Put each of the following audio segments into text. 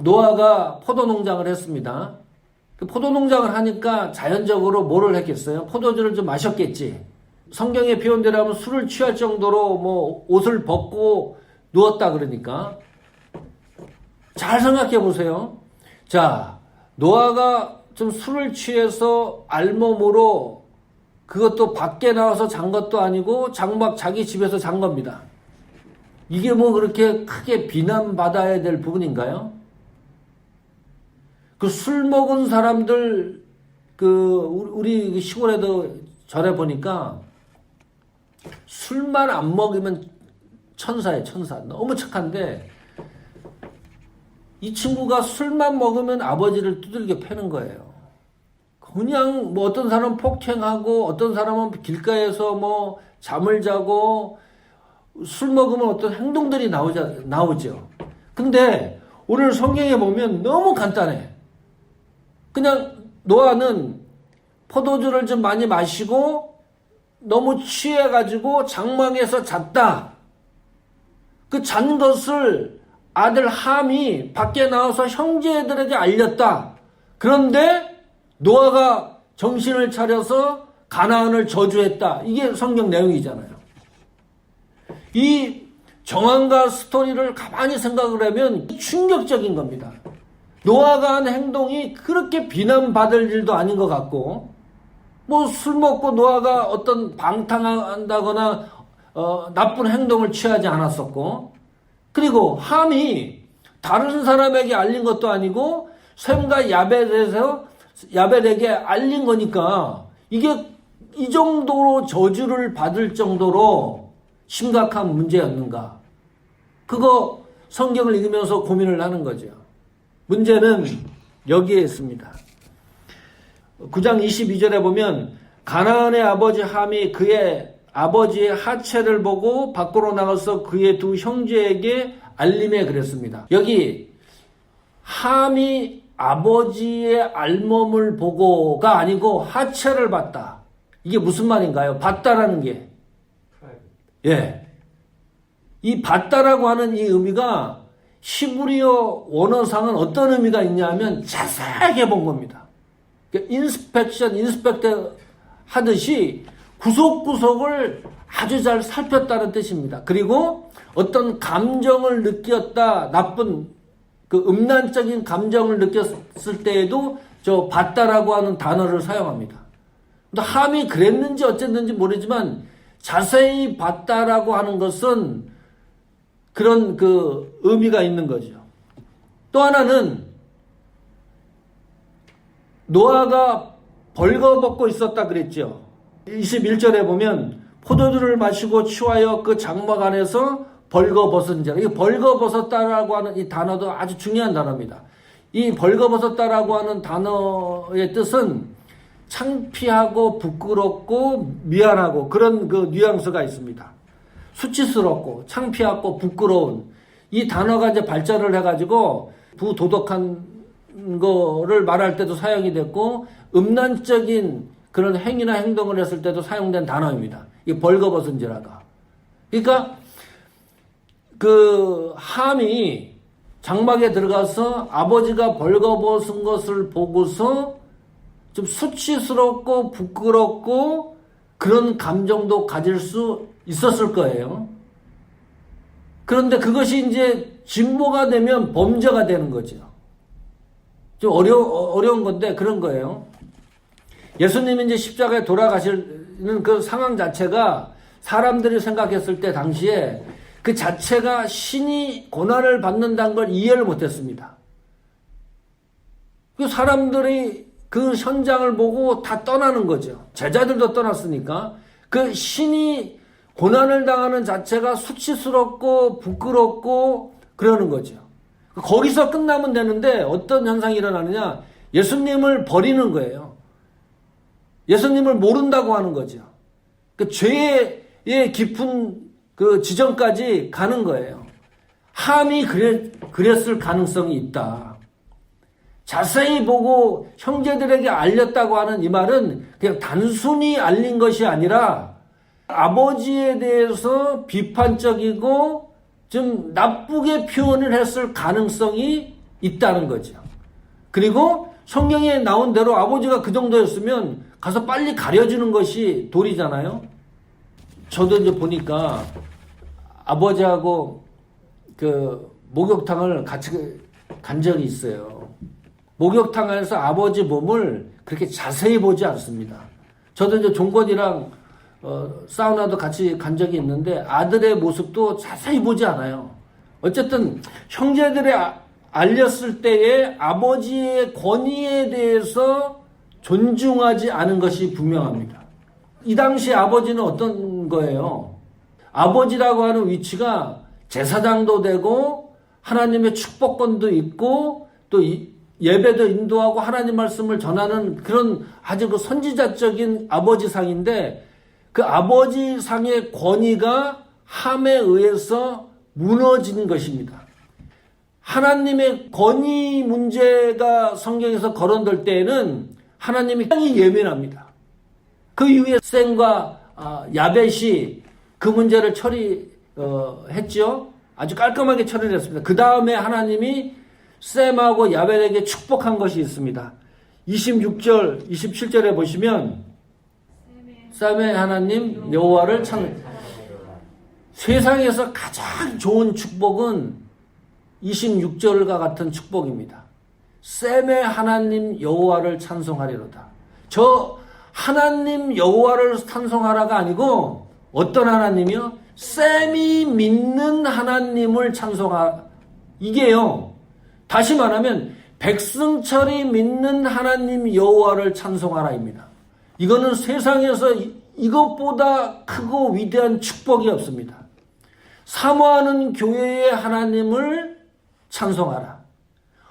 노아가 포도농장을 했습니다. 그 포도농장을 하니까 자연적으로 뭐를 했겠어요? 포도주를 좀 마셨겠지. 성경에 표현대로 술을 취할 정도로 뭐 옷을 벗고 누웠다 그러니까. 잘 생각해 보세요. 자, 노아가 좀 술을 취해서 알몸으로 그것도 밖에 나와서 잔 것도 아니고 장막 자기 집에서 잔 겁니다. 이게 뭐 그렇게 크게 비난받아야 될 부분인가요? 그 술 먹은 사람들, 우리 시골에도 전에 보니까 술만 안 먹으면 천사예요, 천사. 너무 착한데, 이 친구가 술만 먹으면 아버지를 두들겨 패는 거예요. 그냥 뭐 어떤 사람은 폭행하고, 어떤 사람은 길가에서 뭐 잠을 자고, 술 먹으면 어떤 행동들이 나오죠. 근데 오늘 성경에 보면 너무 간단해. 그냥 노아는 포도주를 좀 많이 마시고 너무 취해가지고 장막에서 잤다. 그 잔 것을 아들 함이 밖에 나와서 형제들에게 알렸다. 그런데 노아가 정신을 차려서 가나안을 저주했다. 이게 성경 내용이잖아요. 이 정황과 스토리를 가만히 생각을 하면 충격적인 겁니다. 노아가 한 행동이 그렇게 비난받을 일도 아닌 것 같고, 뭐 술 먹고 노아가 어떤 방탕한다거나 나쁜 행동을 취하지 않았었고, 그리고 함이 다른 사람에게 알린 것도 아니고 셈과 야벨에게 알린 거니까 이게 이 정도로 저주를 받을 정도로 심각한 문제였는가? 그거 성경을 읽으면서 고민을 하는 거죠. 문제는 여기에 있습니다. 9장 22절에 보면 가나안의 아버지 함이 그의 아버지의 하체를 보고 밖으로 나가서 그의 두 형제에게 알림해 그랬습니다. 여기 함이 아버지의 알몸을 보고가 아니고 하체를 봤다. 이게 무슨 말인가요? 봤다라는 게. 예. 이 봤다라고 하는 이 의미가 히브리어 원어상은 어떤 의미가 있냐면 자세하게 본 겁니다. 인스펙트 하듯이 구석구석을 아주 잘 살폈다는 뜻입니다. 그리고 어떤 감정을 느꼈다, 나쁜 음란적인 감정을 느꼈을 때에도 저 봤다라고 하는 단어를 사용합니다. 근데 함이 그랬는지 어쨌는지 모르지만 자세히 봤다라고 하는 것은 그런 의미가 있는 거죠. 또 하나는 노아가 벌거벗고 있었다 그랬죠. 21절에 보면 포도주를 마시고 취하여 그 장막 안에서 벌거벗은 자. 이 벌거벗었다라고 하는 이 단어도 아주 중요한 단어입니다. 이 벌거벗었다라고 하는 단어의 뜻은 창피하고 부끄럽고 미안하고 그런 뉘앙스가 있습니다. 수치스럽고 창피하고 부끄러운 이 단어가 이제 발전을 해가지고 부도덕한 거를 말할 때도 사용이 됐고 음란적인 그런 행위나 행동을 했을 때도 사용된 단어입니다. 이 벌거벗은지라가. 그러니까 함이 장막에 들어가서 아버지가 벌거벗은 것을 보고서 좀 수치스럽고 부끄럽고 그런 감정도 가질 수 있었을 거예요. 그런데 그것이 이제 진보가 되면 범죄가 되는 거죠. 좀 어려운 건데 그런 거예요. 예수님이 이제 십자가에 돌아가시는 그 상황 자체가 사람들이 생각했을 때 당시에 그 자체가 신이 고난을 받는다는 걸 이해를 못했습니다. 그 사람들이 그 현장을 보고 다 떠나는 거죠. 제자들도 떠났으니까 그 신이 고난을 당하는 자체가 수치스럽고 부끄럽고 그러는 거죠. 거기서 끝나면 되는데 어떤 현상이 일어나느냐? 예수님을 버리는 거예요. 예수님을 모른다고 하는 거죠. 그 죄의 깊은 그 지점까지 가는 거예요. 함이 그랬을 가능성이 있다. 자세히 보고 형제들에게 알렸다고 하는 이 말은 그냥 단순히 알린 것이 아니라 아버지에 대해서 비판적이고 좀 나쁘게 표현을 했을 가능성이 있다는 거죠. 그리고 성경에 나온 대로 아버지가 그 정도였으면 가서 빨리 가려주는 것이 도리잖아요. 저도 이제 보니까 아버지하고 그 목욕탕을 같이 간 적이 있어요. 목욕탕에서 아버지 몸을 그렇게 자세히 보지 않습니다. 저도 이제 종건이랑 사우나도 같이 간 적이 있는데 아들의 모습도 자세히 보지 않아요. 어쨌든 형제들의 알렸을 때에 아버지의 권위에 대해서 존중하지 않은 것이 분명합니다. 이 당시 아버지는 어떤 거예요? 아버지라고 하는 위치가 제사장도 되고 하나님의 축복권도 있고 또 예배도 인도하고 하나님 말씀을 전하는 그런 아주 그 선지자적인 아버지상인데 그 아버지상의 권위가 함에 의해서 무너지는 것입니다. 하나님의 권위 문제가 성경에서 거론될 때에는 하나님이 굉장히 예민합니다. 그 이후에 셈과 야벳이 그 문제를 처리했죠. 아주 깔끔하게 처리를 했습니다. 그 다음에 하나님이 셈하고 야벳에게 축복한 것이 있습니다. 26절, 27절에 보시면 셈의 하나님 여호와를 세상에서 가장 좋은 축복은 26절과 같은 축복입니다. 셈의 하나님 여호와를 찬송하리로다. 저 하나님 여호와를 찬송하라가 아니고 어떤 하나님이요? 셈이 믿는 하나님을 찬송하라. 이게요. 다시 말하면 백승철이 믿는 하나님 여호와를 찬송하라입니다. 이거는 세상에서 이것보다 크고 위대한 축복이 없습니다. 사모하는 교회의 하나님을 찬송하라.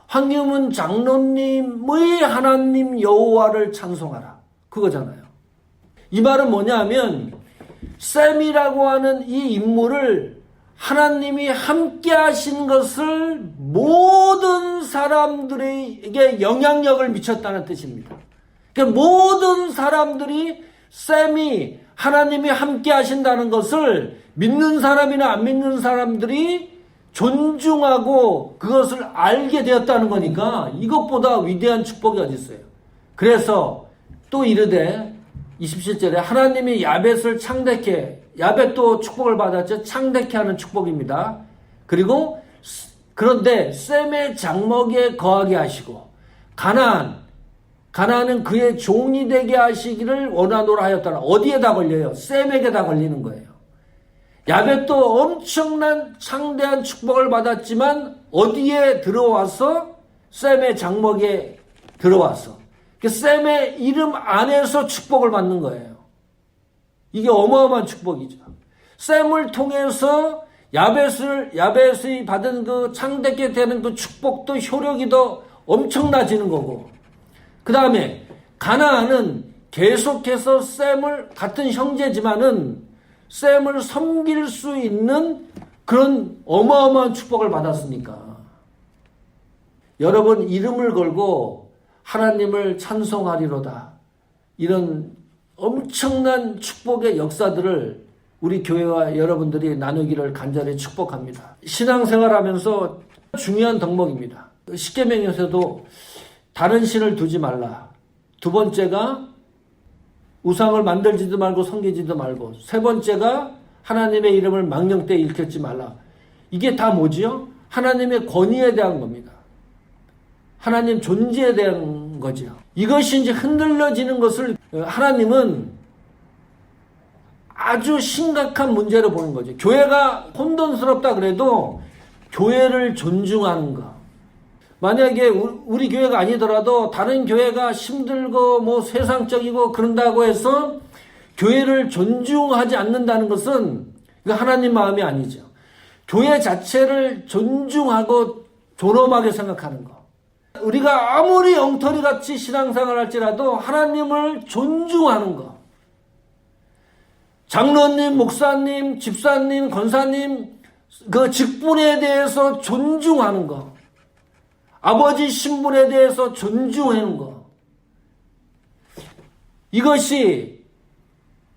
황유문 장로님의 하나님 여호와를 찬송하라. 그거잖아요. 이 말은 뭐냐 하면 셈이라고 하는 이 인물을 하나님이 함께 하신 것을 모든 사람들에게 영향력을 미쳤다는 뜻입니다. 그러니까 모든 사람들이 셈이 하나님이 함께 하신다는 것을 믿는 사람이나 안 믿는 사람들이 존중하고 그것을 알게 되었다는 거니까 이것보다 위대한 축복이 어디 있어요. 그래서 또 이르되 27절에 하나님이 야벳을 창대케, 야벳도 축복을 받았죠. 창대케 하는 축복입니다. 그리고 그런데 셈의 장막에 거하게 하시고 가나안은 그의 종이 되게 하시기를 원하노라 하였다라. 어디에다 걸려요? 셈에게 다 걸리는 거예요. 야벳도 엄청난 창대한 축복을 받았지만 어디에 들어와서? 셈의 장막에 들어와서. 셈의 이름 안에서 축복을 받는 거예요. 이게 어마어마한 축복이죠. 셈을 통해서 야벳이 받은 그 창대케 되는 그 축복도 효력이 더 엄청나지는 거고, 그 다음에 가나안은 계속해서 셈을 같은 형제지만은 셈을 섬길 수 있는 그런 어마어마한 축복을 받았으니까. 여러분 이름을 걸고 하나님을 찬송하리로다. 이런 엄청난 축복의 역사들을 우리 교회와 여러분들이 나누기를 간절히 축복합니다. 신앙생활하면서 중요한 덕목입니다. 십계명에서도 다른 신을 두지 말라. 두 번째가 우상을 만들지도 말고 섬기지도 말고, 세 번째가 하나님의 이름을 망령되이 일컫지 말라. 이게 다 뭐지요? 하나님의 권위에 대한 겁니다. 하나님 존재에 대한 거죠. 이것이 이제 흔들려지는 것을 하나님은 아주 심각한 문제로 보는 거죠. 교회가 혼돈스럽다 그래도 교회를 존중하는 것. 만약에 우리 교회가 아니더라도 다른 교회가 힘들고 뭐 세상적이고 그런다고 해서 교회를 존중하지 않는다는 것은 하나님 마음이 아니죠. 교회 자체를 존중하고 존엄하게 생각하는 것. 우리가 아무리 엉터리같이 신앙생활 할지라도 하나님을 존중하는 것. 장로님, 목사님, 집사님, 권사님 그 직분에 대해서 존중하는 것. 아버지 신분에 대해서 존중하는 것. 이것이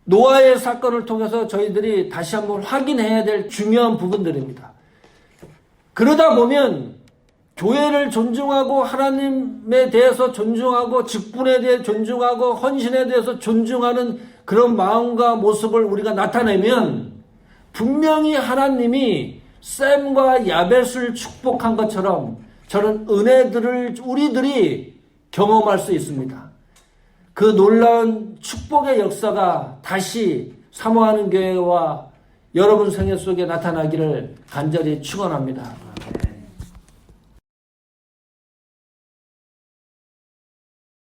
노아의 사건을 통해서 저희들이 다시 한번 확인해야 될 중요한 부분들입니다. 그러다 보면 교회를 존중하고 하나님에 대해서 존중하고 직분에 대해 존중하고 헌신에 대해서 존중하는 그런 마음과 모습을 우리가 나타내면 분명히 하나님이 셈과 야벳을 축복한 것처럼 저는 은혜들을 우리들이 경험할 수 있습니다. 그 놀라운 축복의 역사가 다시 사모하는 교회와 여러분 생애 속에 나타나기를 간절히 축원합니다.